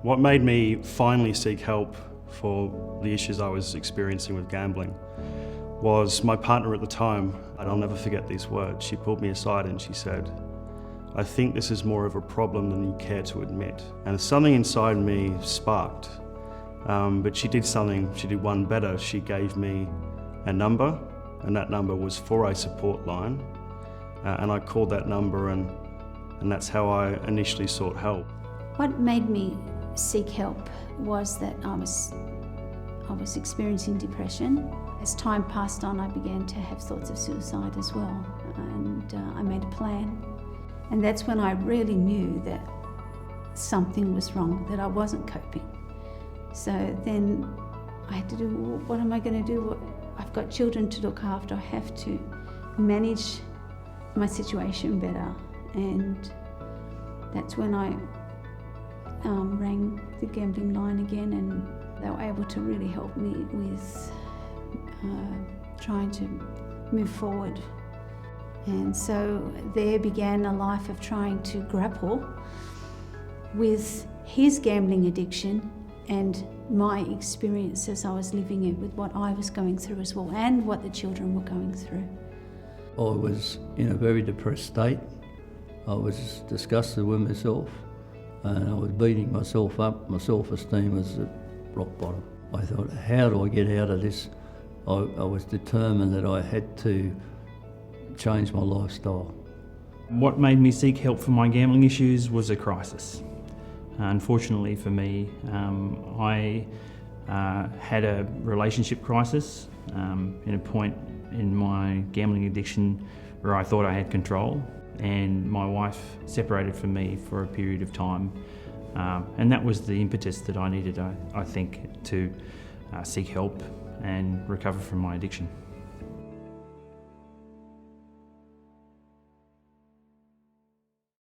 What made me finally seek help for the issues I was experiencing with gambling was my partner at the time, and I'll never forget these words. She pulled me aside and she said, "I think this is more of a problem than you care to admit." And something inside me sparked. But she did one better. She gave me a number, and that number was for a support line. And I called that number, and that's how I initially sought help. What made me seek help was that I was experiencing depression. As time passed on, I began to have thoughts of suicide as well, and I made a plan. And that's when I really knew that something was wrong, that I wasn't coping. So then I had to do, what am I going to do? I've got children to look after. I have to manage my situation better. And that's when I rang the gambling line again, and they were able to really help me with trying to move forward. And so there began a life of trying to grapple with his gambling addiction and my experience as I was living it, with what I was going through as well, and what the children were going through. I was in a very depressed state. I was disgusted with myself, and I was beating myself up. My self-esteem was at rock bottom. I thought, how do I get out of this? I was determined that I had to change my lifestyle. What made me seek help for my gambling issues was a crisis. Unfortunately for me, I had a relationship crisis in a point in my gambling addiction where I thought I had control, and my wife separated from me for a period of time, and that was the impetus that I needed, I think, to seek help and recover from my addiction.